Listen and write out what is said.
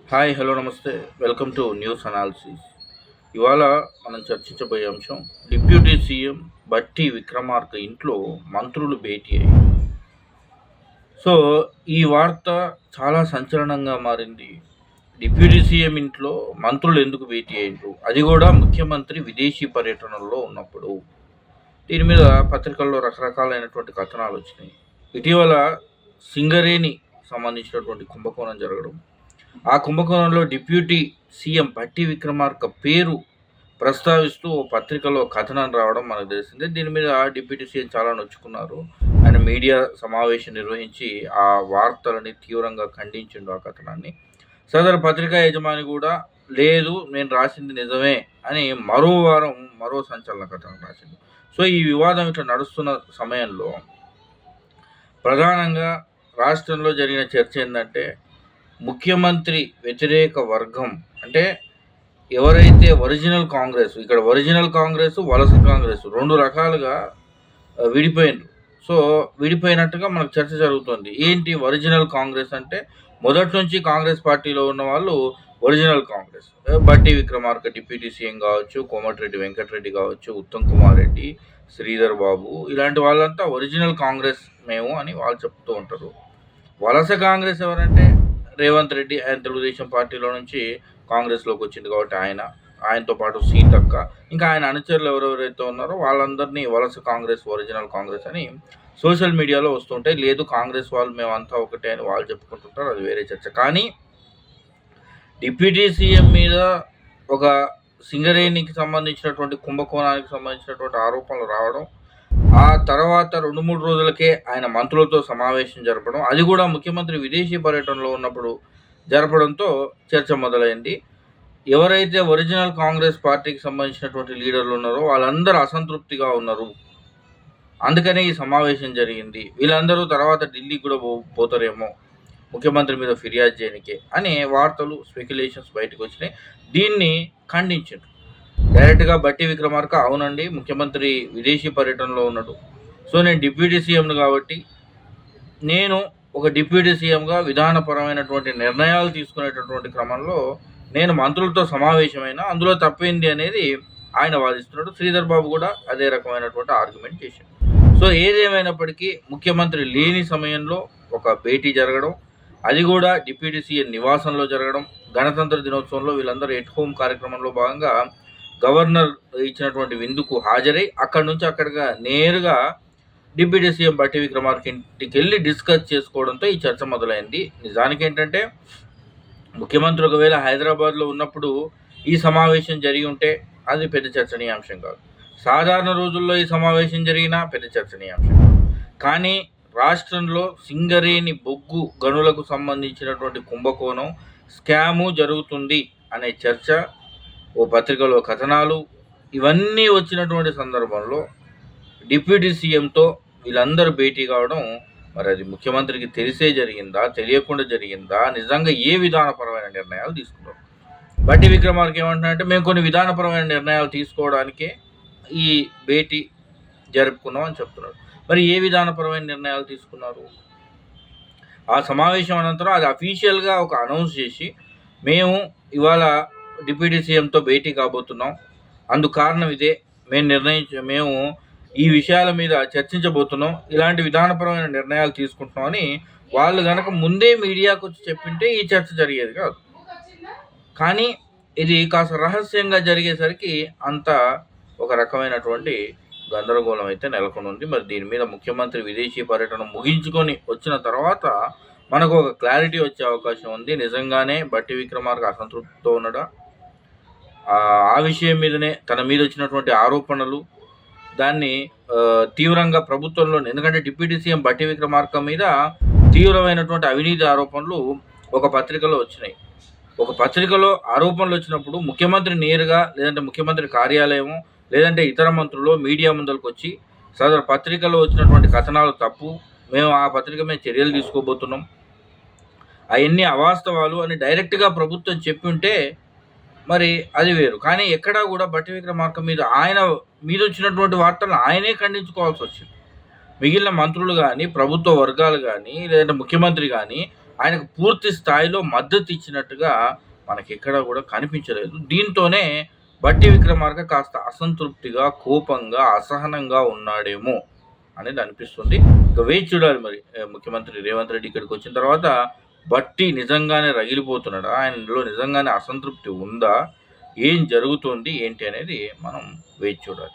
Hi, hello, నమస్తే. Welcome to news analysis. ఇవాళ మనం చర్చించబోయే అంశం డిప్యూటీ సీఎం బట్టి విక్రమార్క ఇంట్లో మంత్రులు భేటీ అయ్యారు. సో ఈ వార్త చాలా సంచలనంగా మారింది. డిప్యూటీ సీఎం ఇంట్లో మంత్రులు ఎందుకు భేటీ అయ్యారు, అది కూడా ముఖ్యమంత్రి విదేశీ పర్యటనలో ఉన్నప్పుడు. దీని మీద పత్రికల్లో రకరకాలైనటువంటి కథనాలు వచ్చినాయి. ఇటీవల సింగరేణి సంబంధించినటువంటి కుంభకోణం జరగడం, ఆ కుంభకోణంలో డిప్యూటీ సీఎం భట్టి విక్రమార్క పేరు ప్రస్తావిస్తూ ఓ పత్రికలో కథనం రావడం మనకు తెలిసిందే. దీని మీద డిప్యూటీ సీఎం చాలా నొచ్చుకున్నారు. ఆయన మీడియా సమావేశం నిర్వహించి ఆ వార్తలని తీవ్రంగా ఖండించిండు, ఆ కథనాన్ని. సదరు పత్రికా యజమాని కూడా లేదు, నేను రాసింది నిజమే అని మరో వారం మరో సంచలన కథనం రాసింది. సో ఈ వివాదం ఇట్లా నడుస్తున్న సమయంలో ప్రధానంగా రాష్ట్రంలో జరిగిన చర్చ ఏంటంటే, ముఖ్యమంత్రి వ్యతిరేక వర్గం అంటే ఎవరైతే ఒరిజినల్ కాంగ్రెస్, ఇక్కడ ఒరిజినల్ కాంగ్రెస్, వలస కాంగ్రెస్ రెండు రకాలుగా విడిపోయినారు. సో విడిపోయినట్టుగా మనకు చర్చ జరుగుతుంది. ఏంటి ఒరిజినల్ కాంగ్రెస్ అంటే, మొదటి నుంచి కాంగ్రెస్ పార్టీలో ఉన్న వాళ్ళు ఒరిజినల్ కాంగ్రెస్. బట్టి విక్రమార్క డిప్యూటీ సీఎం కావచ్చు, కోమటిరెడ్డి వెంకటరెడ్డి కావచ్చు, ఉత్తమ్ కుమార్ రెడ్డి, శ్రీధర్ బాబు, ఇలాంటి వాళ్ళంతా ఒరిజినల్ కాంగ్రెస్ మేము అని వాళ్ళు చెప్తూ ఉంటారు. వలస కాంగ్రెస్ ఎవరంటే రేవంత్ రెడ్డి, ఆయన తెలుగుదేశం పార్టీలో నుంచి కాంగ్రెస్లోకి వచ్చింది కాబట్టి ఆయనతో పాటు సీతక్క, ఇంకా ఆయన అనుచరులు ఎవరెవరైతే ఉన్నారో వాళ్ళందరినీ వలస కాంగ్రెస్, ఒరిజినల్ కాంగ్రెస్ అని సోషల్ మీడియాలో వస్తుంటాయి. లేదు కాంగ్రెస్ వాళ్ళు మేమంతా ఒకటే అని వాళ్ళు చెప్పుకుంటుంటారు, అది వేరే చర్చ. కానీ డిప్యూటీ సీఎం మీద ఒక సింగరేణికి సంబంధించినటువంటి కుంభకోణానికి సంబంధించినటువంటి ఆరోపణలు రావడం, ఆ తర్వాత 2-3 రోజులకే ఆయన మంత్రులతో సమావేశం జరపడం, అది కూడా ముఖ్యమంత్రి విదేశీ పర్యటనలో ఉన్నప్పుడు జరపడంతో చర్చ మొదలైంది. ఎవరైతే ఒరిజినల్ కాంగ్రెస్ పార్టీకి సంబంధించినటువంటి లీడర్లు ఉన్నారో వాళ్ళందరూ అసంతృప్తిగా ఉన్నారు, అందుకనే ఈ సమావేశం జరిగింది. వీళ్ళందరూ తర్వాత ఢిల్లీకి కూడా పోతారేమో ముఖ్యమంత్రి మీద ఫిర్యాదు చేయడానికి అనే వార్తలు, స్పెక్యులేషన్స్ బయటకు వచ్చినాయి. దీన్ని ఖండించారు డైరెక్ట్గా బట్టి విక్రమార్క. అవునండి, ముఖ్యమంత్రి విదేశీ పర్యటనలో ఉన్నాడు, సో నేను డిప్యూటీ సీఎంను కాబట్టి నేను ఒక డిప్యూటీ సీఎంగా విధానపరమైనటువంటి నిర్ణయాలు తీసుకునేటటువంటి క్రమంలో నేను మంత్రులతో సమావేశమైన, అందులో తప్పింది అనేది ఆయన వాదిస్తున్నాడు. శ్రీధర్ బాబు కూడా అదే రకమైనటువంటి ఆర్గ్యుమెంట్ చేశాడు. సో ఏదేమైనప్పటికీ ముఖ్యమంత్రి లేని సమయంలో ఒక భేటీ జరగడం, అది కూడా డిప్యూటీ సీఎం నివాసంలో జరగడం, గణతంత్ర దినోత్సవంలో వీళ్ళందరూ ఎట్ హోమ్ కార్యక్రమంలో భాగంగా గవర్నర్ ఇచ్చినటువంటి విందుకు హాజరై అక్కడి నుంచి అక్కడిగా నేరుగా డిప్యూటీ సీఎం బట్టి విక్రమార్క ఇంటికి వెళ్ళి డిస్కస్ చేసుకోవడంతో ఈ చర్చ మొదలైంది. నిజానికి ఏంటంటే, ముఖ్యమంత్రి ఒకవేళ హైదరాబాద్లో ఉన్నప్పుడు ఈ సమావేశం జరిగి ఉంటే అది పెద్ద చర్చనీయాంశం కాదు. సాధారణ రోజుల్లో ఈ సమావేశం జరిగినా పెద్ద చర్చనీయాంశం కాదు. కానీ రాష్ట్రంలో సింగరేణి బొగ్గు గనులకు సంబంధించినటువంటి కుంభకోణం, స్కాము జరుగుతుంది అనే చర్చ, ఓ పత్రికలో కథనాలు, ఇవన్నీ వచ్చినటువంటి సందర్భంలో డిప్యూటీ సీఎంతో వీళ్ళందరూ భేటీ కావడం, మరి అది ముఖ్యమంత్రికి తెలిసే జరిగిందా, తెలియకుండా జరిగిందా, నిజంగా ఏ విధానపరమైన నిర్ణయాలు తీసుకున్నారు? బట్టి విక్రమార్క ఏమంటున్నారంటే, మేము కొన్ని విధానపరమైన నిర్ణయాలు తీసుకోవడానికే ఈ భేటీ జరుపుకున్నాం అని చెప్తున్నారు. మరి ఏ విధానపరమైన నిర్ణయాలు తీసుకున్నారు? ఆ సమావేశం అనంతరం అది అఫీషియల్గా ఒక అనౌన్స్ చేసి, మేము ఇవాళ డిప్యూటీ సీఎంతో భేటీ కాబోతున్నాం, అందుకు కారణం ఇదే, మేము ఈ విషయాల మీద చర్చించబోతున్నాం, ఇలాంటి విధానపరమైన నిర్ణయాలు తీసుకుంటున్నామని వాళ్ళు కనుక ముందే మీడియాకు వచ్చి చెప్పింటే ఈ చర్చ జరిగేది కాదు. కానీ ఇది కాస్త రహస్యంగా జరిగేసరికి అంత ఒక రకమైనటువంటి గందరగోళం అయితే నెలకొని ఉంది. మరి దీని మీద ముఖ్యమంత్రి విదేశీ పర్యటన ముగించుకొని వచ్చిన తర్వాత మనకు ఒక క్లారిటీ వచ్చే అవకాశం ఉంది. నిజంగానే బట్టి విక్రమార్క అసంతృప్తితో ఉన్నాడా, ఆ విషయం మీదనే తన మీద వచ్చినటువంటి ఆరోపణలు, దాన్ని తీవ్రంగా ప్రభుత్వంలో, ఎందుకంటే డిప్యూటీ సీఎం బట్టి విక్రమార్క మీద తీవ్రమైనటువంటి అవినీతి ఆరోపణలు ఒక పత్రికలో వచ్చినాయి. ఒక పత్రికలో ఆరోపణలు వచ్చినప్పుడు ముఖ్యమంత్రి నేరుగా, లేదంటే ముఖ్యమంత్రి కార్యాలయము, లేదంటే ఇతర మంత్రులు మీడియా ముందరకు వచ్చి సదరు పత్రికలో వచ్చినటువంటి కథనాలు తప్పు, మేము ఆ పత్రిక మీద చర్యలు తీసుకోబోతున్నాం, అవన్నీ అవాస్తవాలు అని డైరెక్ట్గా ప్రభుత్వం చెప్పి ఉంటే మరి అది వేరు. కానీ ఎక్కడా కూడా బట్టి విక్రమార్క మీద ఆయన మీద వచ్చినటువంటి వార్తలను ఆయనే ఖండించుకోవాల్సి వచ్చింది. మిగిలిన మంత్రులు కానీ, ప్రభుత్వ వర్గాలు కానీ, లేదంటే ముఖ్యమంత్రి కానీ ఆయనకు పూర్తి స్థాయిలో మద్దతు ఇచ్చినట్టుగా మనకెక్కడా కూడా కనిపించలేదు. దీంతోనే బట్టి విక్రమార్క కాస్త అసంతృప్తిగా, కోపంగా, అసహనంగా ఉన్నాడేమో అనేది అనిపిస్తుంది. ఇక వేచి చూడాలి మరి. ముఖ్యమంత్రి రేవంత్ రెడ్డి ఇక్కడికొచ్చిన తర్వాత బట్టి నిజంగానే రగిలిపోతున్నాడా? ఆయనలో నిజంగానే అసంతృప్తి ఉందా? ఏం జరుగుతుంది? ఏంటి అనేది మనం వేచి చూడాలి.